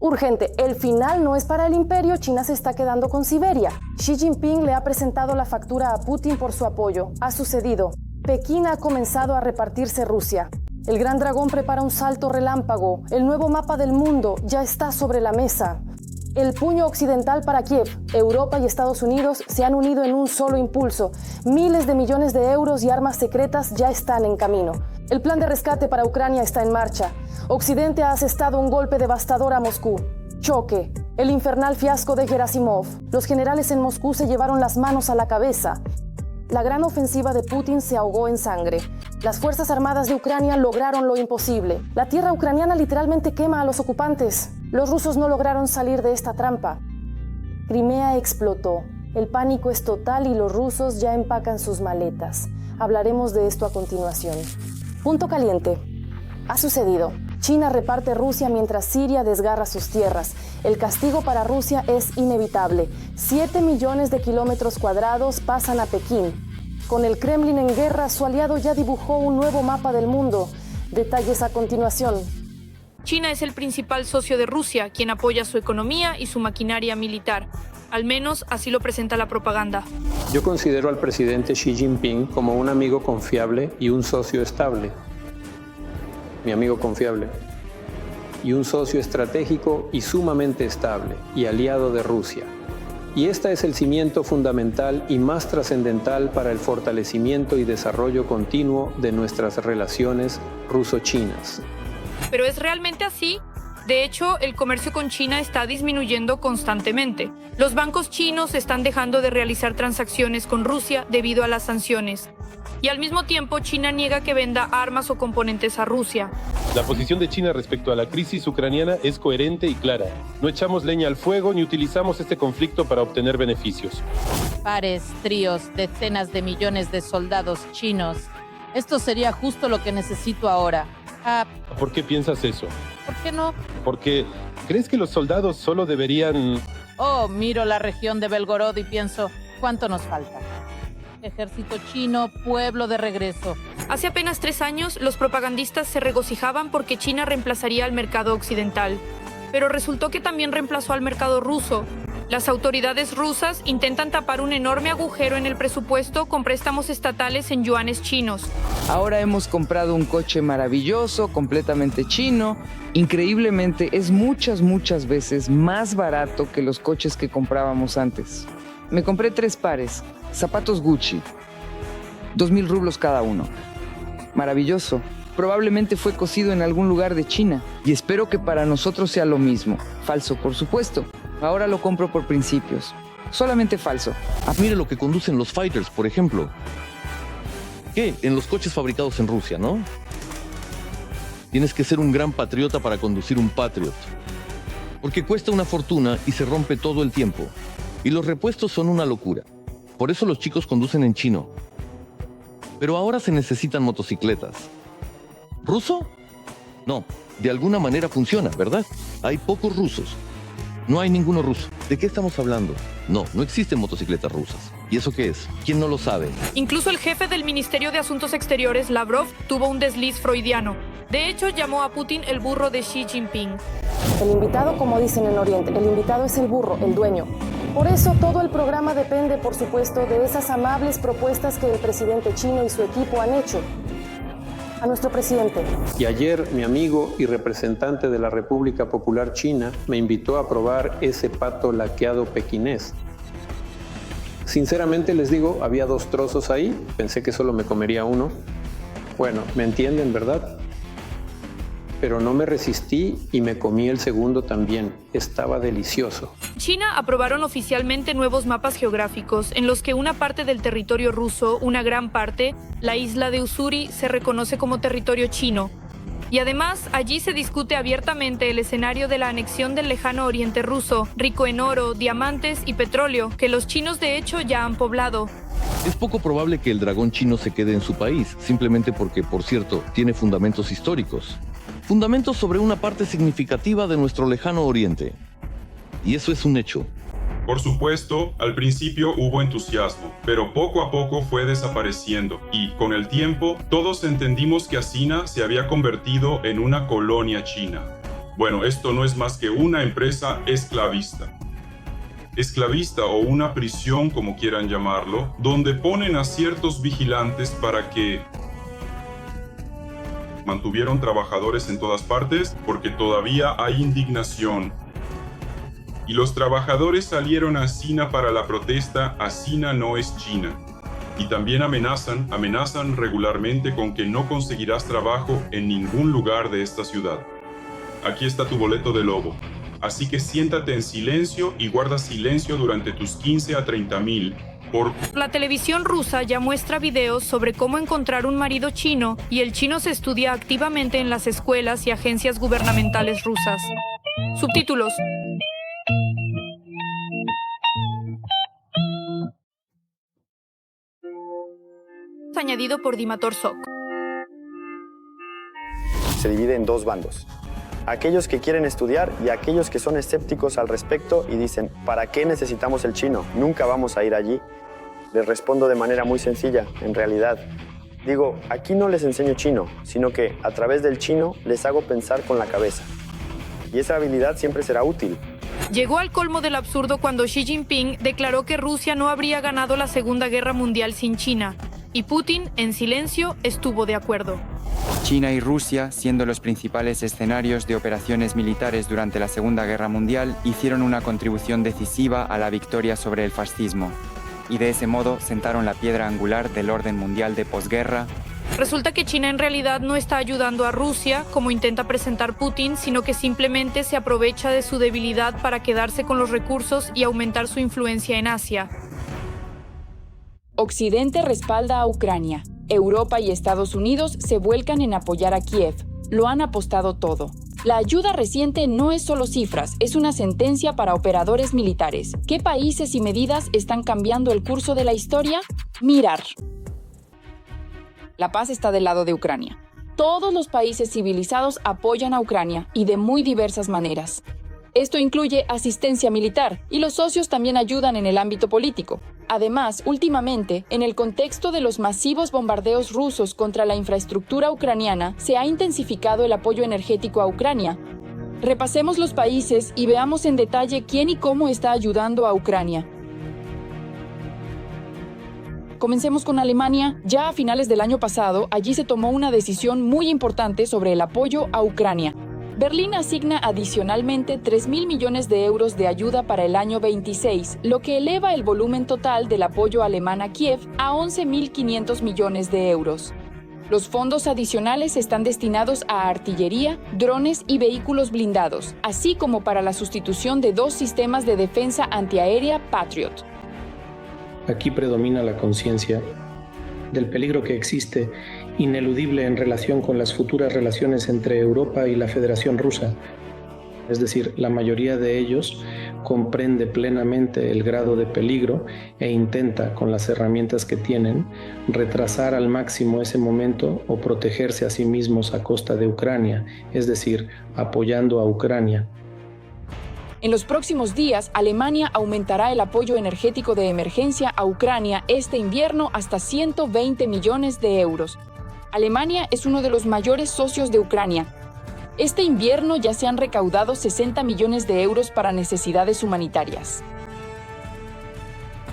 Urgente, el final no es para el imperio, China se está quedando con Siberia. Xi Jinping le ha presentado la factura a Putin por su apoyo. Ha sucedido. Pekín ha comenzado a repartirse Rusia. El gran dragón prepara un salto relámpago. El nuevo mapa del mundo ya está sobre la mesa. El puño occidental para Kiev, Europa y Estados Unidos se han unido en un solo impulso. Miles de millones de euros y armas secretas ya están en camino. El plan de rescate para Ucrania está en marcha. Occidente ha asestado un golpe devastador a Moscú. Choque. El infernal fiasco de Gerasimov. Los generales en Moscú se llevaron las manos a la cabeza. La gran ofensiva de Putin se ahogó en sangre. Las Fuerzas Armadas de Ucrania lograron lo imposible. La tierra ucraniana literalmente quema a los ocupantes. Los rusos no lograron salir de esta trampa. Crimea explotó. El pánico es total y los rusos ya empacan sus maletas. Hablaremos de esto a continuación. Punto caliente. Ha sucedido. China reparte Rusia mientras Siria desgarra sus tierras. El castigo para Rusia es inevitable. 7 millones de kilómetros cuadrados pasan a Pekín. Con el Kremlin en guerra, su aliado ya dibujó un nuevo mapa del mundo. Detalles a continuación. China es el principal socio de Rusia, quien apoya su economía y su maquinaria militar. Al menos así lo presenta la propaganda. Yo considero al presidente Xi Jinping como un amigo confiable y un socio estable. Mi amigo confiable. Y un socio estratégico y sumamente estable y aliado de Rusia. Y este es el cimiento fundamental y más trascendental para el fortalecimiento y desarrollo continuo de nuestras relaciones ruso-chinas. ¿Pero es realmente así? De hecho, el comercio con China está disminuyendo constantemente. Los bancos chinos están dejando de realizar transacciones con Rusia debido a las sanciones. Y al mismo tiempo, China niega que venda armas o componentes a Rusia. La posición de China respecto a la crisis ucraniana es coherente y clara. No echamos leña al fuego ni utilizamos este conflicto para obtener beneficios. Pares, tríos, decenas de millones de soldados chinos. Esto sería justo lo que necesito ahora. ¿Por qué piensas eso? ¿Por qué no? Porque ¿crees que los soldados solo deberían...? Miro la región de Belgorod y pienso, ¿cuánto nos falta? Ejército chino, pueblo de regreso. Hace apenas 3 años, los propagandistas se regocijaban porque China reemplazaría al mercado occidental. Pero resultó que también reemplazó al mercado ruso. Las autoridades rusas intentan tapar un enorme agujero en el presupuesto con préstamos estatales en yuanes chinos. Ahora hemos comprado un coche maravilloso, completamente chino. Increíblemente, es muchas veces más barato que los coches que comprábamos antes. Me compré 3 pares, zapatos Gucci, 2,000 rublos cada uno. Maravilloso. Probablemente fue cosido en algún lugar de China y espero que para nosotros sea lo mismo. Falso, por supuesto. Ahora lo compro por principios. Solamente falso. Mira lo que conducen los fighters, por ejemplo. ¿Qué? En los coches fabricados en Rusia, ¿no? Tienes que ser un gran patriota para conducir un Patriot. Porque cuesta una fortuna y se rompe todo el tiempo. Y los repuestos son una locura. Por eso los chicos conducen en chino. Pero ahora se necesitan motocicletas. ¿Ruso? No, de alguna manera funciona, ¿verdad? Hay pocos rusos. No hay ninguno ruso. ¿De qué estamos hablando? No existen motocicletas rusas. ¿Y eso qué es? ¿Quién no lo sabe? Incluso el jefe del Ministerio de Asuntos Exteriores, Lavrov, tuvo un desliz freudiano. De hecho, llamó a Putin el burro de Xi Jinping. El invitado, como dicen en Oriente, el invitado es el burro, el dueño. Por eso todo el programa depende, por supuesto, de esas amables propuestas que el presidente chino y su equipo han hecho a nuestro presidente. Y ayer mi amigo y representante de la República Popular China me invitó a probar ese pato laqueado pequinés. Sinceramente les digo, había 2 trozos ahí, pensé que solo me comería uno. Bueno, me entienden, ¿verdad? Pero no me resistí y me comí el segundo también. Estaba delicioso. China aprobaron oficialmente nuevos mapas geográficos en los que una parte del territorio ruso, una gran parte, la isla de Ussuri, se reconoce como territorio chino. Y además, allí se discute abiertamente el escenario de la anexión del lejano oriente ruso, rico en oro, diamantes y petróleo, que los chinos de hecho ya han poblado. Es poco probable que el dragón chino se quede en su país, simplemente porque, por cierto, tiene fundamentos históricos. Fundamentos sobre una parte significativa de nuestro lejano oriente. Y eso es un hecho. Por supuesto, al principio hubo entusiasmo, pero poco a poco fue desapareciendo y, con el tiempo, todos entendimos que Asina se había convertido en una colonia china. Bueno, esto no es más que una empresa esclavista. Esclavista o una prisión, como quieran llamarlo, donde ponen a ciertos vigilantes para que mantuvieron trabajadores en todas partes porque todavía hay indignación. Y los trabajadores salieron a Sina para la protesta a Sina no es China. Y también amenazan regularmente con que no conseguirás trabajo en ningún lugar de esta ciudad. Aquí está tu boleto de lobo. Así que siéntate en silencio y guarda silencio durante tus 15 a 30,000. La televisión rusa ya muestra videos sobre cómo encontrar un marido chino y el chino se estudia activamente en las escuelas y agencias gubernamentales rusas. Subtítulos. Añadido por Dimator Sok. Se divide en dos bandos. Aquellos que quieren estudiar y aquellos que son escépticos al respecto y dicen, ¿para qué necesitamos el chino? Nunca vamos a ir allí. Les respondo de manera muy sencilla, en realidad. Digo, aquí no les enseño chino, sino que a través del chino les hago pensar con la cabeza. Y esa habilidad siempre será útil. Llegó al colmo del absurdo cuando Xi Jinping declaró que Rusia no habría ganado la Segunda Guerra Mundial sin China. Y Putin, en silencio, estuvo de acuerdo. China y Rusia, siendo los principales escenarios de operaciones militares durante la Segunda Guerra Mundial, hicieron una contribución decisiva a la victoria sobre el fascismo. Y de ese modo sentaron la piedra angular del orden mundial de posguerra. Resulta que China en realidad no está ayudando a Rusia, como intenta presentar Putin, sino que simplemente se aprovecha de su debilidad para quedarse con los recursos y aumentar su influencia en Asia. Occidente respalda a Ucrania. Europa y Estados Unidos se vuelcan en apoyar a Kiev. Lo han apostado todo. La ayuda reciente no es solo cifras, es una sentencia para operadores militares. ¿Qué países y medidas están cambiando el curso de la historia? Mirar. La paz está del lado de Ucrania. Todos los países civilizados apoyan a Ucrania y de muy diversas maneras. Esto incluye asistencia militar y los socios también ayudan en el ámbito político. Además, últimamente, en el contexto de los masivos bombardeos rusos contra la infraestructura ucraniana, se ha intensificado el apoyo energético a Ucrania. Repasemos los países y veamos en detalle quién y cómo está ayudando a Ucrania. Comencemos con Alemania. Ya a finales del año pasado, allí se tomó una decisión muy importante sobre el apoyo a Ucrania. Berlín asigna adicionalmente 3.000 millones de euros de ayuda para el año 26, lo que eleva el volumen total del apoyo alemán a Kiev a 11.500 millones de euros. Los fondos adicionales están destinados a artillería, drones y vehículos blindados, así como para la sustitución de 2 sistemas de defensa antiaérea Patriot. Aquí predomina la conciencia del peligro que existe, ineludible en relación con las futuras relaciones entre Europa y la Federación Rusa. Es decir, la mayoría de ellos comprende plenamente el grado de peligro e intenta, con las herramientas que tienen, retrasar al máximo ese momento o protegerse a sí mismos a costa de Ucrania, es decir, apoyando a Ucrania. En los próximos días, Alemania aumentará el apoyo energético de emergencia a Ucrania este invierno hasta 120 millones de euros. Alemania es uno de los mayores socios de Ucrania. Este invierno ya se han recaudado 60 millones de euros para necesidades humanitarias.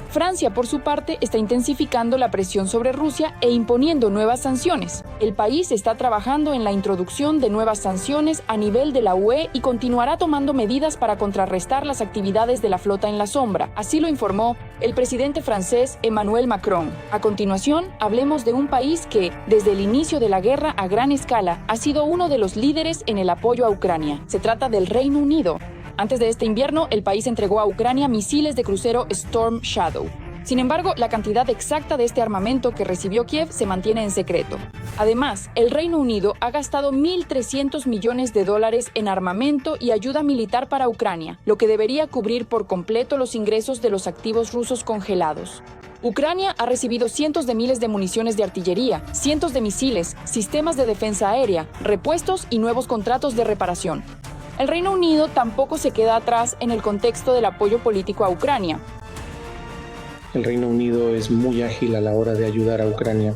Francia, por su parte, está intensificando la presión sobre Rusia e imponiendo nuevas sanciones. El país está trabajando en la introducción de nuevas sanciones a nivel de la UE y continuará tomando medidas para contrarrestar las actividades de la flota en la sombra. Así lo informó el presidente francés Emmanuel Macron. A continuación, hablemos de un país que, desde el inicio de la guerra a gran escala, ha sido uno de los líderes en el apoyo a Ucrania. Se trata del Reino Unido. Antes de este invierno, el país entregó a Ucrania misiles de crucero Storm Shadow. Sin embargo, la cantidad exacta de este armamento que recibió Kiev se mantiene en secreto. Además, el Reino Unido ha gastado 1.300 millones de dólares en armamento y ayuda militar para Ucrania, lo que debería cubrir por completo los ingresos de los activos rusos congelados. Ucrania ha recibido cientos de miles de municiones de artillería, cientos de misiles, sistemas de defensa aérea, repuestos y nuevos contratos de reparación. El Reino Unido tampoco se queda atrás en el contexto del apoyo político a Ucrania. El Reino Unido es muy ágil a la hora de ayudar a Ucrania,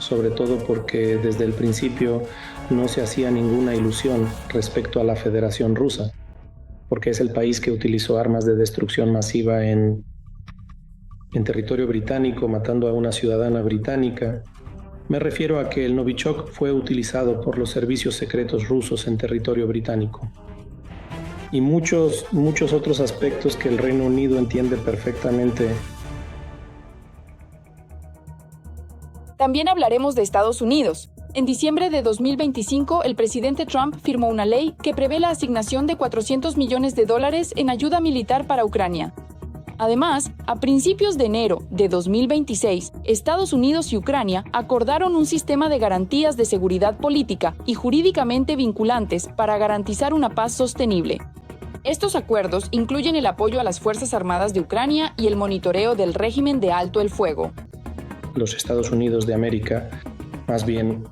sobre todo porque desde el principio no se hacía ninguna ilusión respecto a la Federación Rusa, porque es el país que utilizó armas de destrucción masiva en territorio británico, matando a una ciudadana británica. Me refiero a que el Novichok fue utilizado por los servicios secretos rusos en territorio británico. Y muchos otros aspectos que el Reino Unido entiende perfectamente. También hablaremos de Estados Unidos. En diciembre de 2025, el presidente Trump firmó una ley que prevé la asignación de $400 millones en ayuda militar para Ucrania. Además, a principios de enero de 2026, Estados Unidos y Ucrania acordaron un sistema de garantías de seguridad política y jurídicamente vinculantes para garantizar una paz sostenible. Estos acuerdos incluyen el apoyo a las Fuerzas Armadas de Ucrania y el monitoreo del régimen de alto el fuego. Los Estados Unidos de América, más bien,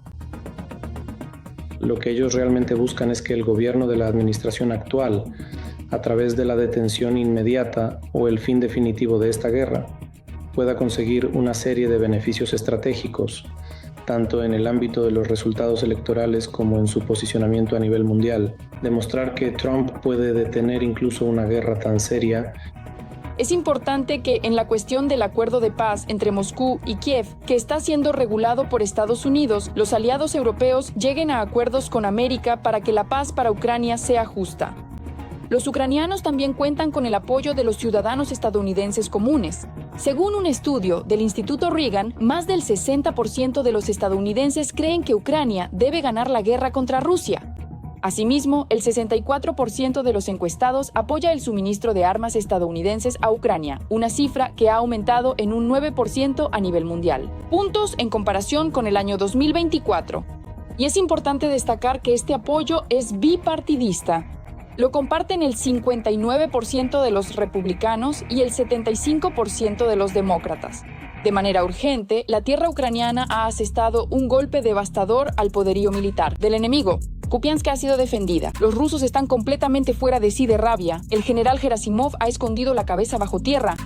lo que ellos realmente buscan es que el gobierno de la administración actual, a través de la detención inmediata o el fin definitivo de esta guerra, pueda conseguir una serie de beneficios estratégicos, tanto en el ámbito de los resultados electorales como en su posicionamiento a nivel mundial. Demostrar que Trump puede detener incluso una guerra tan seria. Es importante que en la cuestión del acuerdo de paz entre Moscú y Kiev, que está siendo regulado por Estados Unidos, los aliados europeos lleguen a acuerdos con América para que la paz para Ucrania sea justa. Los ucranianos también cuentan con el apoyo de los ciudadanos estadounidenses comunes. Según un estudio del Instituto Reagan, más del 60% de los estadounidenses creen que Ucrania debe ganar la guerra contra Rusia. Asimismo, el 64% de los encuestados apoya el suministro de armas estadounidenses a Ucrania, una cifra que ha aumentado en un 9% a nivel mundial. Puntos en comparación con el año 2024. Y es importante destacar que este apoyo es bipartidista. Lo comparten el 59% de los republicanos y el 75% de los demócratas. De manera urgente, la tierra ucraniana ha asestado un golpe devastador al poderío militar del enemigo. Kupiansk ha sido defendida. Los rusos están completamente fuera de sí de rabia. El general Gerasimov ha escondido la cabeza bajo tierra.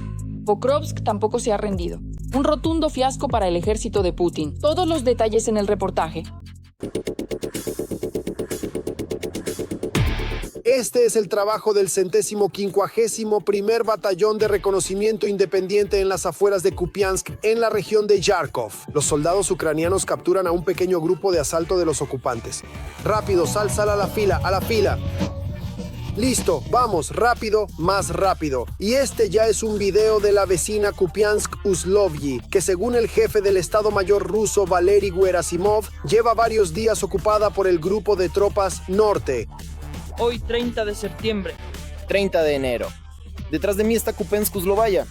Pokrovsk tampoco se ha rendido. Un rotundo fiasco para el ejército de Putin. Todos los detalles en el reportaje. Este es el trabajo del 151º Batallón de Reconocimiento Independiente en las afueras de Kupiansk, en la región de Yarkov. Los soldados ucranianos capturan a un pequeño grupo de asalto de los ocupantes. Rápido, sal a la fila. Listo, vamos, rápido, más rápido. Y este ya es un video de la vecina Kupiansk-Uzlovyi, que según el jefe del Estado Mayor ruso Valery Gerasimov, lleva varios días ocupada por el grupo de tropas Norte. Hoy 30 de septiembre. 30 de enero. Detrás de mí está Kupiansk-Uzlovaya.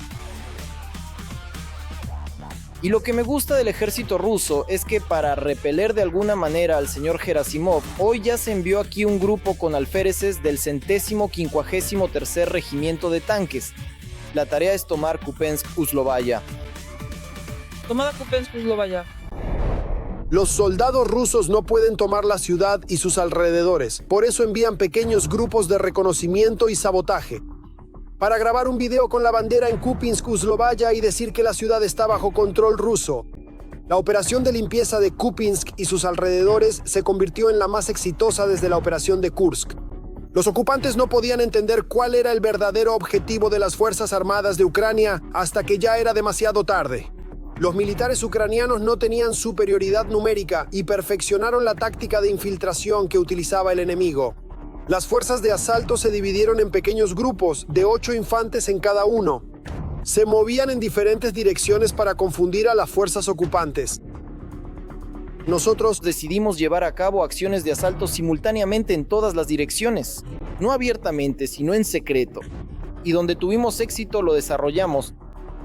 Y lo que me gusta del ejército ruso es que para repeler de alguna manera al señor Gerasimov, hoy ya se envió aquí un grupo con alféreces del 153º Regimiento de Tanques. La tarea es tomar Kupiansk-Uzlovaya. Tomada Kupiansk-Uzlovaya. Los soldados rusos no pueden tomar la ciudad y sus alrededores, por eso envían pequeños grupos de reconocimiento y sabotaje. Para grabar un video con la bandera en Kupiansk-Uzlovaya y decir que la ciudad está bajo control ruso. La operación de limpieza de Kupiansk y sus alrededores se convirtió en la más exitosa desde la operación de Kursk. Los ocupantes no podían entender cuál era el verdadero objetivo de las Fuerzas Armadas de Ucrania hasta que ya era demasiado tarde. Los militares ucranianos no tenían superioridad numérica y perfeccionaron la táctica de infiltración que utilizaba el enemigo. Las fuerzas de asalto se dividieron en pequeños grupos, de 8 infantes en cada uno. Se movían en diferentes direcciones para confundir a las fuerzas ocupantes. Nosotros decidimos llevar a cabo acciones de asalto simultáneamente en todas las direcciones, no abiertamente, sino en secreto. Y donde tuvimos éxito lo desarrollamos.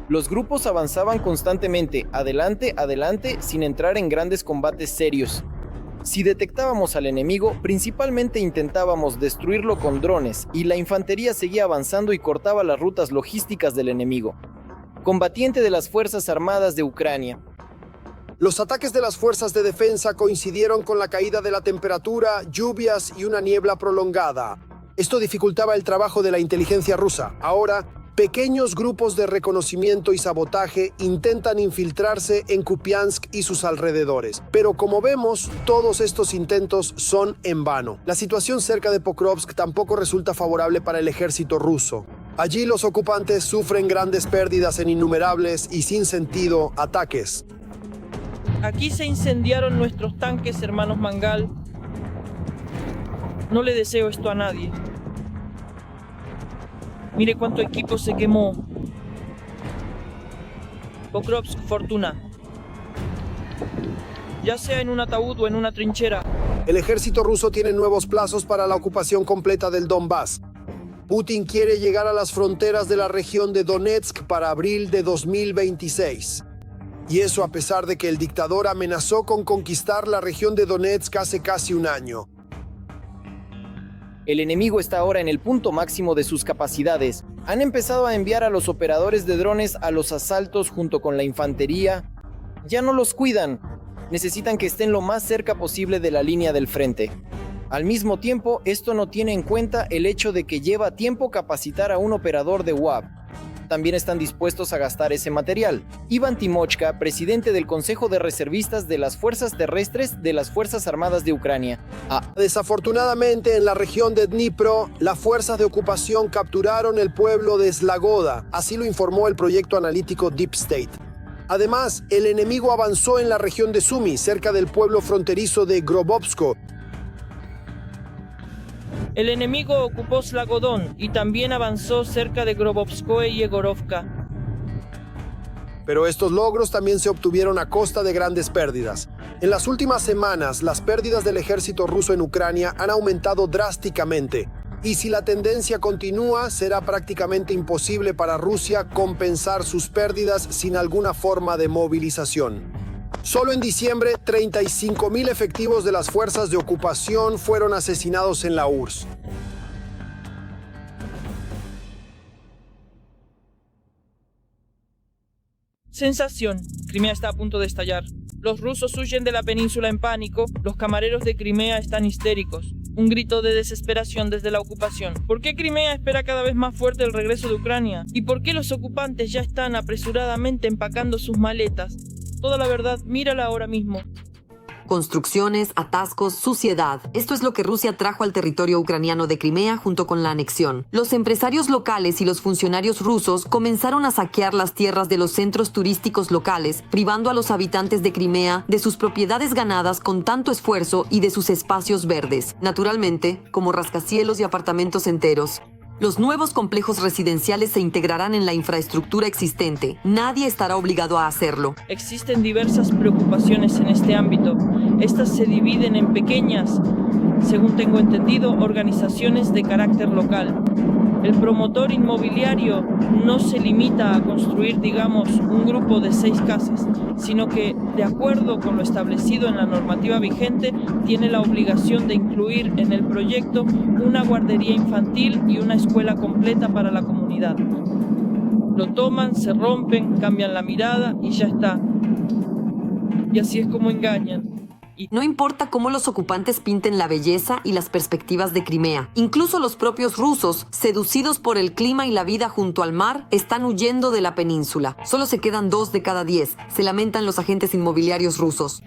Los grupos avanzaban constantemente, adelante, sin entrar en grandes combates serios. Si detectábamos al enemigo, principalmente intentábamos destruirlo con drones, y la infantería seguía avanzando y cortaba las rutas logísticas del enemigo. Combatiente de las Fuerzas Armadas de Ucrania. Los ataques de las fuerzas de defensa coincidieron con la caída de la temperatura, lluvias y una niebla prolongada. Esto dificultaba el trabajo de la inteligencia rusa. Ahora, Pequeños grupos de reconocimiento y sabotaje intentan infiltrarse en Kupiansk y sus alrededores, pero como vemos, todos estos intentos son en vano. La situación cerca de Pokrovsk tampoco resulta favorable para el ejército ruso. Allí los ocupantes sufren grandes pérdidas en innumerables y sin sentido ataques. Aquí se incendiaron nuestros tanques, hermanos Mangal. No le deseo esto a nadie. Mire cuánto equipo se quemó. Pokrovsk, fortuna. Ya sea en un ataúd o en una trinchera. El ejército ruso tiene nuevos plazos para la ocupación completa del Donbass. Putin quiere llegar a las fronteras de la región de Donetsk para abril de 2026. Y eso a pesar de que el dictador amenazó con conquistar la región de Donetsk hace casi un año. El enemigo está ahora en el punto máximo de sus capacidades. Han empezado a enviar a los operadores de drones a los asaltos junto con la infantería. Ya no los cuidan. Necesitan que estén lo más cerca posible de la línea del frente. Al mismo tiempo, esto no tiene en cuenta el hecho de que lleva tiempo capacitar a un operador de UAV. También están dispuestos a gastar ese material. Ivan Timochka, presidente del Consejo de Reservistas de las Fuerzas Terrestres de las Fuerzas Armadas de Ucrania. Desafortunadamente, en la región de Dnipro, las fuerzas de ocupación capturaron el pueblo de Slagoda, así lo informó el proyecto analítico Deep State. Además, el enemigo avanzó en la región de Sumy, cerca del pueblo fronterizo de Grobovsko. El enemigo ocupó Slagodon y también avanzó cerca de Grobovskoe y Yegorovka. Pero estos logros también se obtuvieron a costa de grandes pérdidas. En las últimas semanas, las pérdidas del ejército ruso en Ucrania han aumentado drásticamente. Y si la tendencia continúa, será prácticamente imposible para Rusia compensar sus pérdidas sin alguna forma de movilización. Solo en diciembre, 35.000 efectivos de las fuerzas de ocupación fueron asesinados en la URSS. Sensación. Crimea está a punto de estallar. Los rusos huyen de la península en pánico. Los camareros de Crimea están histéricos. Un grito de desesperación desde la ocupación. ¿Por qué Crimea espera cada vez más fuerte el regreso de Ucrania? ¿Y por qué los ocupantes ya están apresuradamente empacando sus maletas? Toda la verdad, mírala ahora mismo. Construcciones, atascos, suciedad. Esto es lo que Rusia trajo al territorio ucraniano de Crimea junto con la anexión. Los empresarios locales y los funcionarios rusos comenzaron a saquear las tierras de los centros turísticos locales, privando a los habitantes de Crimea de sus propiedades ganadas con tanto esfuerzo y de sus espacios verdes. Naturalmente, como rascacielos y apartamentos enteros. Los nuevos complejos residenciales se integrarán en la infraestructura existente. Nadie estará obligado a hacerlo. Existen diversas preocupaciones en este ámbito. Estas se dividen en pequeñas, según tengo entendido, organizaciones de carácter local. El promotor inmobiliario no se limita a construir, digamos, un grupo de 6 casas, sino que, de acuerdo con lo establecido en la normativa vigente, tiene la obligación de incluir en el proyecto una guardería infantil y una escuela completa para la comunidad. Lo toman, se rompen, cambian la mirada y ya está. Y así es como engañan. No importa cómo los ocupantes pinten la belleza y las perspectivas de Crimea. Incluso los propios rusos, seducidos por el clima y la vida junto al mar, están huyendo de la península. Solo se quedan 2 de cada 10, se lamentan los agentes inmobiliarios rusos.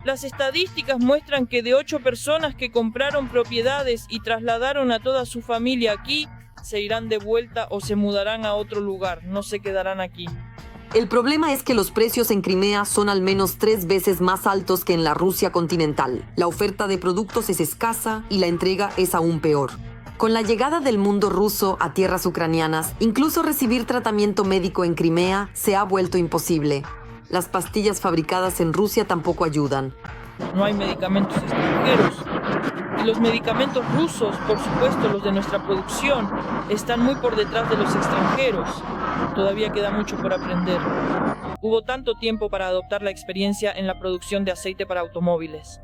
Las estadísticas muestran que de 8 personas que compraron propiedades y trasladaron a toda su familia aquí, se irán de vuelta o se mudarán a otro lugar, no se quedarán aquí. El problema es que los precios en Crimea son al menos 3 veces más altos que en la Rusia continental. La oferta de productos es escasa y la entrega es aún peor. Con la llegada del mundo ruso a tierras ucranianas, incluso recibir tratamiento médico en Crimea se ha vuelto imposible. Las pastillas fabricadas en Rusia tampoco ayudan. No hay medicamentos extranjeros. Y los medicamentos rusos, por supuesto los de nuestra producción, están muy por detrás de los extranjeros. Todavía queda mucho por aprender. Hubo tanto tiempo para adoptar la experiencia en la producción de aceite para automóviles.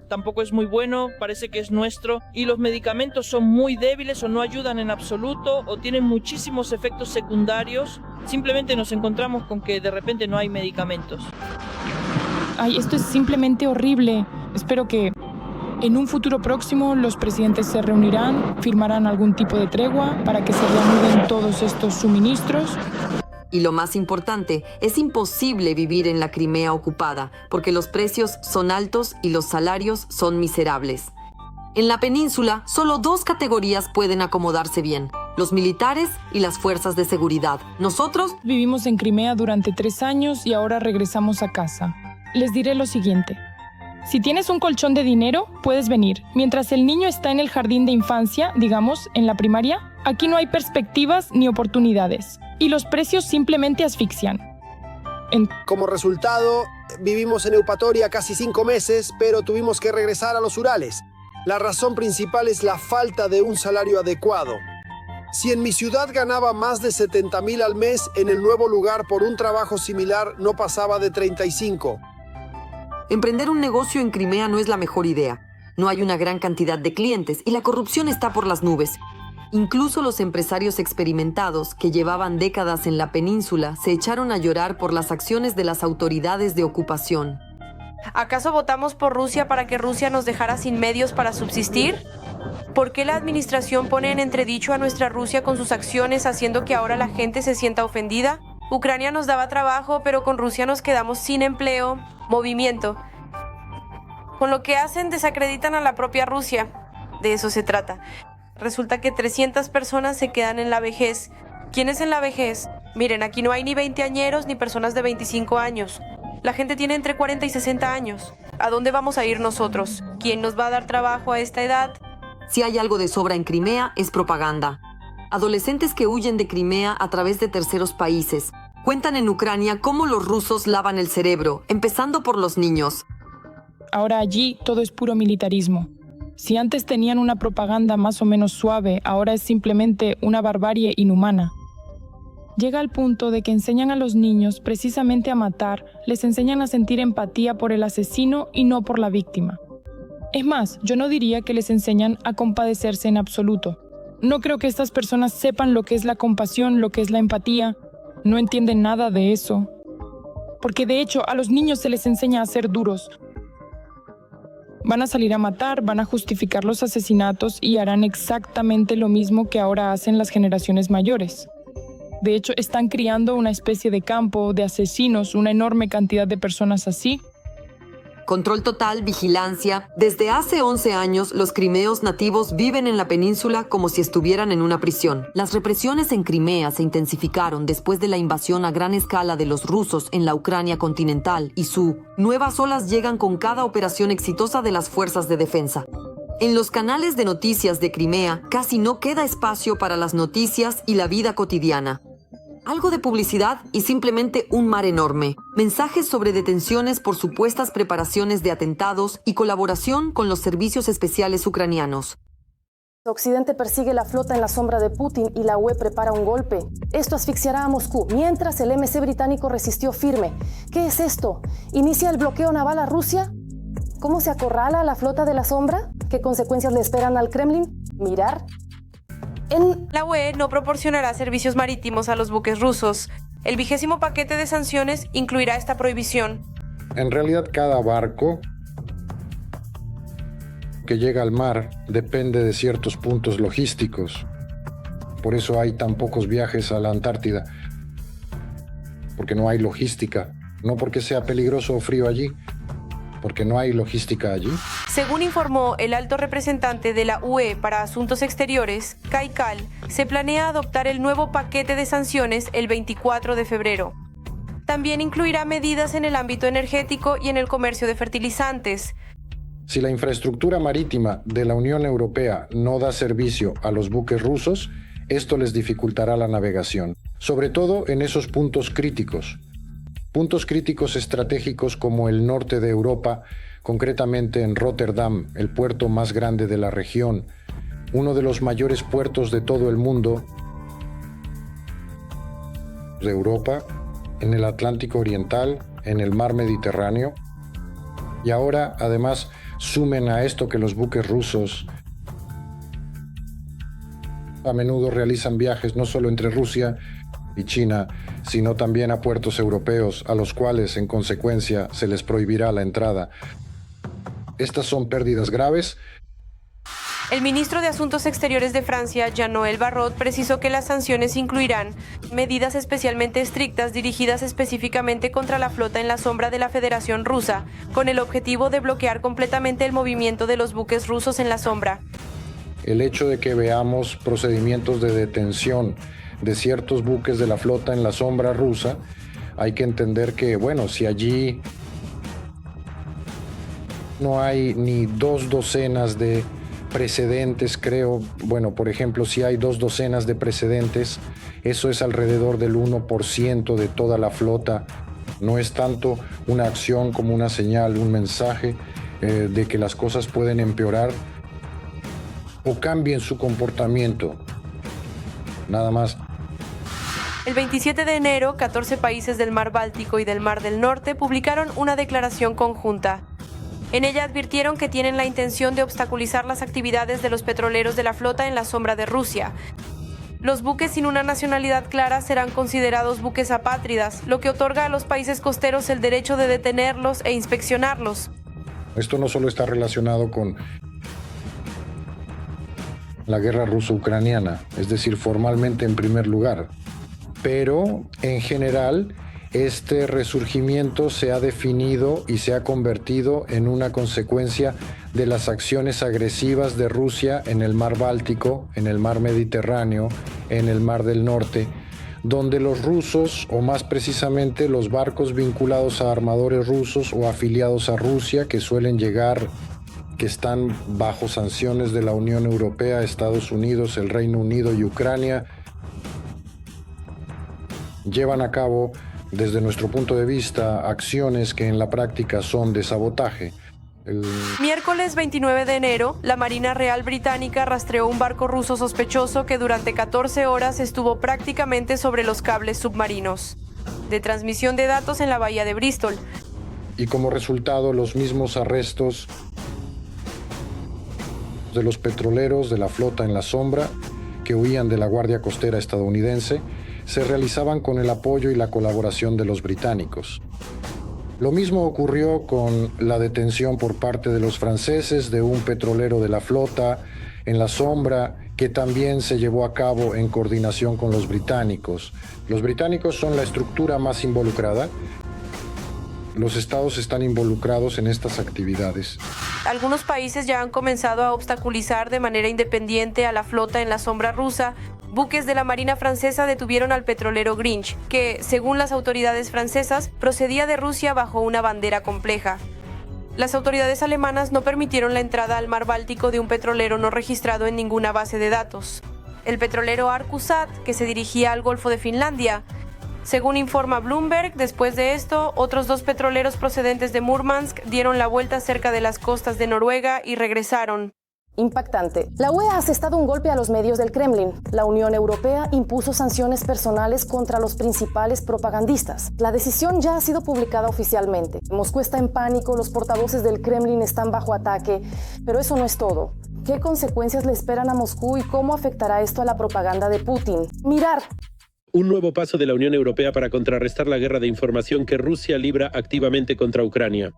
Tampoco es muy bueno, parece que es nuestro, y los medicamentos son muy débiles o no ayudan en absoluto o tienen muchísimos efectos secundarios. Simplemente nos encontramos con que de repente no hay medicamentos. Ay, esto es simplemente horrible. Espero que En un futuro próximo, los presidentes se reunirán, firmarán algún tipo de tregua para que se reanuden todos estos suministros. Y lo más importante, es imposible vivir en la Crimea ocupada, porque los precios son altos y los salarios son miserables. En la península, solo 2 categorías pueden acomodarse bien: los militares y las fuerzas de seguridad. Nosotros vivimos en Crimea durante 3 años y ahora regresamos a casa. Les diré lo siguiente. Si tienes un colchón de dinero, puedes venir. Mientras el niño está en el jardín de infancia, digamos, en la primaria, aquí no hay perspectivas ni oportunidades. Y los precios simplemente asfixian. Como resultado, vivimos en Eupatoria casi 5 meses, pero tuvimos que regresar a los Urales. La razón principal es la falta de un salario adecuado. Si en mi ciudad ganaba más de 70,000 al mes, en el nuevo lugar por un trabajo similar no pasaba de 35. Emprender un negocio en Crimea no es la mejor idea. No hay una gran cantidad de clientes y la corrupción está por las nubes. Incluso los empresarios experimentados que llevaban décadas en la península se echaron a llorar por las acciones de las autoridades de ocupación. ¿Acaso votamos por Rusia para que Rusia nos dejara sin medios para subsistir? ¿Por qué la administración pone en entredicho a nuestra Rusia con sus acciones, haciendo que ahora la gente se sienta ofendida? Ucrania nos daba trabajo, pero con Rusia nos quedamos sin empleo, movimiento. Con lo que hacen, desacreditan a la propia Rusia. De eso se trata. Resulta que 300 personas se quedan en la vejez. ¿Quiénes en la vejez? Miren, aquí no hay ni veinteañeros ni personas de 25 años. La gente tiene entre 40 y 60 años. ¿A dónde vamos a ir nosotros? ¿Quién nos va a dar trabajo a esta edad? Si hay algo de sobra en Crimea, es propaganda. Adolescentes que huyen de Crimea a través de terceros países cuentan en Ucrania cómo los rusos lavan el cerebro, empezando por los niños. Ahora allí todo es puro militarismo. Si antes tenían una propaganda más o menos suave, ahora es simplemente una barbarie inhumana. Llega al punto de que enseñan a los niños precisamente a matar, les enseñan a sentir empatía por el asesino y no por la víctima. Es más, yo no diría que les enseñan a compadecerse en absoluto. No creo que estas personas sepan lo que es la compasión, lo que es la empatía. No entienden nada de eso. Porque de hecho a los niños se les enseña a ser duros. Van a salir a matar, van a justificar los asesinatos y harán exactamente lo mismo que ahora hacen las generaciones mayores. De hecho, están criando una especie de campo de asesinos, una enorme cantidad de personas así. Control total, vigilancia. Desde hace 11 años, los crimeos nativos viven en la península como si estuvieran en una prisión. Las represiones en Crimea se intensificaron después de la invasión a gran escala de los rusos en la Ucrania continental y nuevas olas llegan con cada operación exitosa de las fuerzas de defensa. En los canales de noticias de Crimea casi no queda espacio para las noticias y la vida cotidiana. Algo de publicidad y simplemente un mar enorme. Mensajes sobre detenciones por supuestas preparaciones de atentados y colaboración con los servicios especiales ucranianos. Occidente persigue la flota en la sombra de Putin y la UE prepara un golpe. Esto asfixiará a Moscú, mientras el MC británico resistió firme. ¿Qué es esto? ¿Inicia el bloqueo naval a Rusia? ¿Cómo se acorrala a la flota de la sombra? ¿Qué consecuencias le esperan al Kremlin? Mirar. La UE no proporcionará servicios marítimos a los buques rusos. El 20º paquete de sanciones incluirá esta prohibición. En realidad, cada barco que llega al mar depende de ciertos puntos logísticos. Por eso hay tan pocos viajes a la Antártida. Porque no hay logística. No porque sea peligroso o frío allí, porque no hay logística allí. Según informó el alto representante de la UE para Asuntos Exteriores, Kai Kal, se planea adoptar el nuevo paquete de sanciones el 24 de febrero. También incluirá medidas en el ámbito energético y en el comercio de fertilizantes. Si la infraestructura marítima de la Unión Europea no da servicio a los buques rusos, esto les dificultará la navegación, sobre todo en esos puntos críticos. Puntos críticos estratégicos como el norte de Europa, concretamente en Rotterdam, el puerto más grande de la región, uno de los mayores puertos de todo el mundo, de Europa, en el Atlántico Oriental, en el mar Mediterráneo. Y ahora, además, sumen a esto que los buques rusos a menudo realizan viajes no solo entre Rusia y China, sino también a puertos europeos, a los cuales, en consecuencia, se les prohibirá la entrada. Estas son pérdidas graves. El ministro de Asuntos Exteriores de Francia, Jean-Noël Barrot, precisó que las sanciones incluirán medidas especialmente estrictas dirigidas específicamente contra la flota en la sombra de la Federación Rusa, con el objetivo de bloquear completamente el movimiento de los buques rusos en la sombra. El hecho de que veamos procedimientos de detención de ciertos buques de la flota en la sombra rusa, hay que entender que, bueno, si allí no hay ni 2 docenas de precedentes, creo, bueno, por ejemplo, si hay 2 docenas de precedentes, eso es alrededor del 1% de toda la flota. No es tanto una acción como una señal, un mensaje de que las cosas pueden empeorar o cambien su comportamiento. Nada más. El 27 de enero, 14 países del Mar Báltico y del Mar del Norte publicaron una declaración conjunta. En ella advirtieron que tienen la intención de obstaculizar las actividades de los petroleros de la flota en la sombra de Rusia. Los buques sin una nacionalidad clara serán considerados buques apátridas, lo que otorga a los países costeros el derecho de detenerlos e inspeccionarlos. Esto no solo está relacionado con la guerra ruso-ucraniana, es decir, formalmente en primer lugar, pero en general este resurgimiento se ha definido y se ha convertido en una consecuencia de las acciones agresivas de Rusia en el Mar Báltico, en el Mar Mediterráneo, en el Mar del Norte, donde los rusos, o más precisamente los barcos vinculados a armadores rusos o afiliados a Rusia, que suelen llegar, que están bajo sanciones de la Unión Europea, Estados Unidos, el Reino Unido y Ucrania, llevan a cabo, desde nuestro punto de vista, acciones que en la práctica son de sabotaje. Miércoles 29 de enero, la Marina Real Británica rastreó un barco ruso sospechoso que durante 14 horas estuvo prácticamente sobre los cables submarinos de transmisión de datos en la bahía de Bristol. Y como resultado, los mismos arrestos de los petroleros de la flota en la sombra que huían de la Guardia Costera estadounidense se realizaban con el apoyo y la colaboración de los británicos. Lo mismo ocurrió con la detención por parte de los franceses de un petrolero de la flota en la sombra, que también se llevó a cabo en coordinación con los británicos. Los británicos son la estructura más involucrada. Los estados están involucrados en estas actividades. Algunos países ya han comenzado a obstaculizar de manera independiente a la flota en la sombra rusa. Buques de la Marina francesa detuvieron al petrolero Grinch, que, según las autoridades francesas, procedía de Rusia bajo una bandera compleja. Las autoridades alemanas no permitieron la entrada al Mar Báltico de un petrolero no registrado en ninguna base de datos, el petrolero Arcusat, que se dirigía al Golfo de Finlandia. Según informa Bloomberg, después de esto, otros 2 petroleros procedentes de Murmansk dieron la vuelta cerca de las costas de Noruega y regresaron. Impactante. La UE ha asestado un golpe a los medios del Kremlin. La Unión Europea impuso sanciones personales contra los principales propagandistas. La decisión ya ha sido publicada oficialmente. Moscú está en pánico, los portavoces del Kremlin están bajo ataque, pero eso no es todo. ¿Qué consecuencias le esperan a Moscú y cómo afectará esto a la propaganda de Putin? Mirar. Un nuevo paso de la Unión Europea para contrarrestar la guerra de información que Rusia libra activamente contra Ucrania.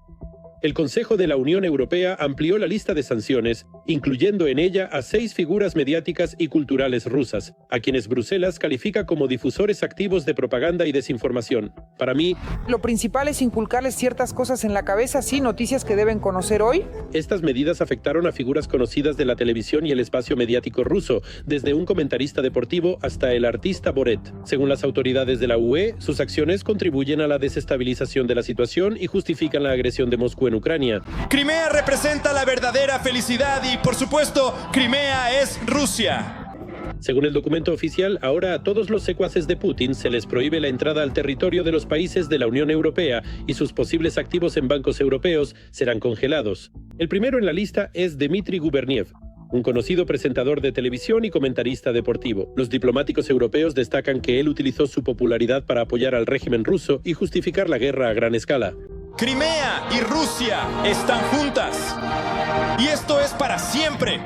El Consejo de la Unión Europea amplió la lista de sanciones, incluyendo en ella a 6 figuras mediáticas y culturales rusas, a quienes Bruselas califica como difusores activos de propaganda y desinformación. Para mí, lo principal es inculcarles ciertas cosas en la cabeza, sí, noticias que deben conocer hoy. Estas medidas afectaron a figuras conocidas de la televisión y el espacio mediático ruso, desde un comentarista deportivo hasta el artista Boret. Según las autoridades de la UE, sus acciones contribuyen a la desestabilización de la situación y justifican la agresión de Moscú en Ucrania. Crimea representa la verdadera felicidad y, por supuesto, Crimea es Rusia. Según el documento oficial, ahora a todos los secuaces de Putin se les prohíbe la entrada al territorio de los países de la Unión Europea y sus posibles activos en bancos europeos serán congelados. El primero en la lista es Dmitry Guberniev, un conocido presentador de televisión y comentarista deportivo. Los diplomáticos europeos destacan que él utilizó su popularidad para apoyar al régimen ruso y justificar la guerra a gran escala. Crimea y Rusia están juntas. Y esto es para siempre.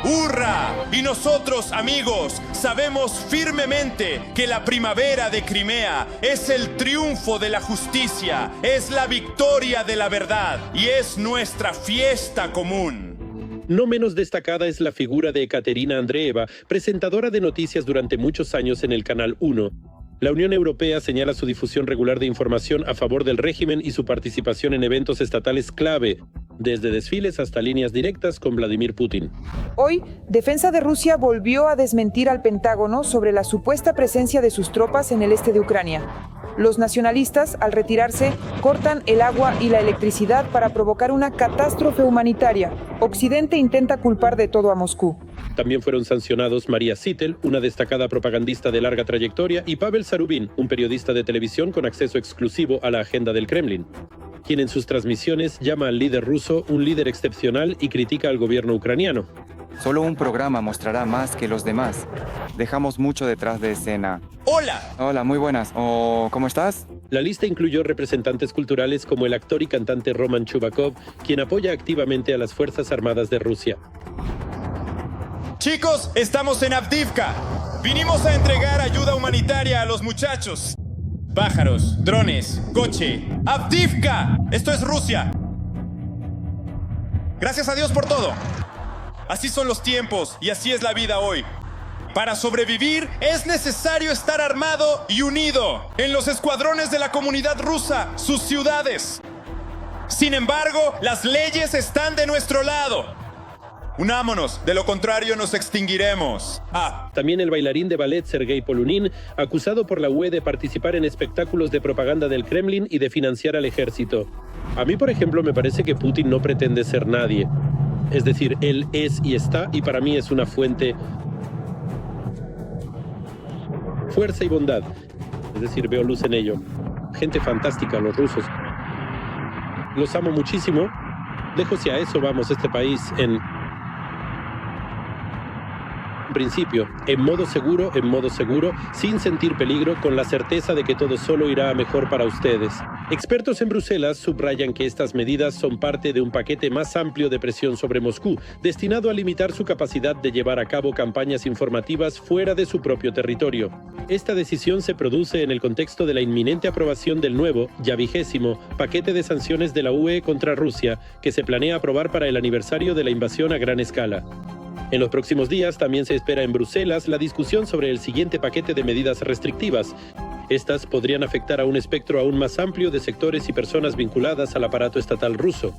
¡Hurra! Y nosotros, amigos, sabemos firmemente que la primavera de Crimea es el triunfo de la justicia, es la victoria de la verdad y es nuestra fiesta común. No menos destacada es la figura de Ekaterina Andreeva, presentadora de noticias durante muchos años en el Canal 1. La Unión Europea señala su difusión regular de información a favor del régimen y su participación en eventos estatales clave, desde desfiles hasta líneas directas con Vladimir Putin. Hoy, Defensa de Rusia volvió a desmentir al Pentágono sobre la supuesta presencia de sus tropas en el este de Ucrania. Los nacionalistas, al retirarse, cortan el agua y la electricidad para provocar una catástrofe humanitaria. Occidente intenta culpar de todo a Moscú. También fueron sancionados María Sittel, una destacada propagandista de larga trayectoria, y Pavel Zarubin, un periodista de televisión con acceso exclusivo a la agenda del Kremlin, quien en sus transmisiones llama al líder ruso un líder excepcional y critica al gobierno ucraniano. Solo un programa mostrará más que los demás. Dejamos mucho detrás de escena. ¡Hola! Hola, muy buenas. ¿Cómo estás? La lista incluyó representantes culturales como el actor y cantante Roman Chubakov, quien apoya activamente a las Fuerzas Armadas de Rusia. Chicos, estamos en Avdiivka. Vinimos a entregar ayuda humanitaria a los muchachos. Pájaros, drones, coche. ¡Avdiivka! Esto es Rusia. Gracias a Dios por todo. Así son los tiempos y así es la vida hoy. Para sobrevivir es necesario estar armado y unido en los escuadrones de la comunidad rusa, sus ciudades. Sin embargo, las leyes están de nuestro lado. Unámonos, de lo contrario nos extinguiremos. También el bailarín de ballet Sergei Polunin, acusado por la UE de participar en espectáculos de propaganda del Kremlin y de financiar al ejército. A mí, por ejemplo, me parece que Putin no pretende ser nadie. Es decir, él es y está, y para mí es una fuente fuerza y bondad. Es decir, veo luz en ello. Gente fantástica, los rusos. Los amo muchísimo. Lejos y a eso vamos, este país en principio, en modo seguro, sin sentir peligro, con la certeza de que todo solo irá a mejor para ustedes. Expertos en Bruselas subrayan que estas medidas son parte de un paquete más amplio de presión sobre Moscú, destinado a limitar su capacidad de llevar a cabo campañas informativas fuera de su propio territorio. Esta decisión se produce en el contexto de la inminente aprobación del nuevo, ya 20º, paquete de sanciones de la UE contra Rusia, que se planea aprobar para el aniversario de la invasión a gran escala. En los próximos días también se espera en Bruselas la discusión sobre el siguiente paquete de medidas restrictivas. Estas podrían afectar a un espectro aún más amplio de sectores y personas vinculadas al aparato estatal ruso.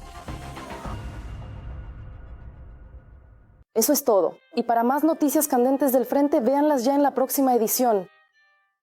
Eso es todo. Y para más noticias candentes del frente, véanlas ya en la próxima edición.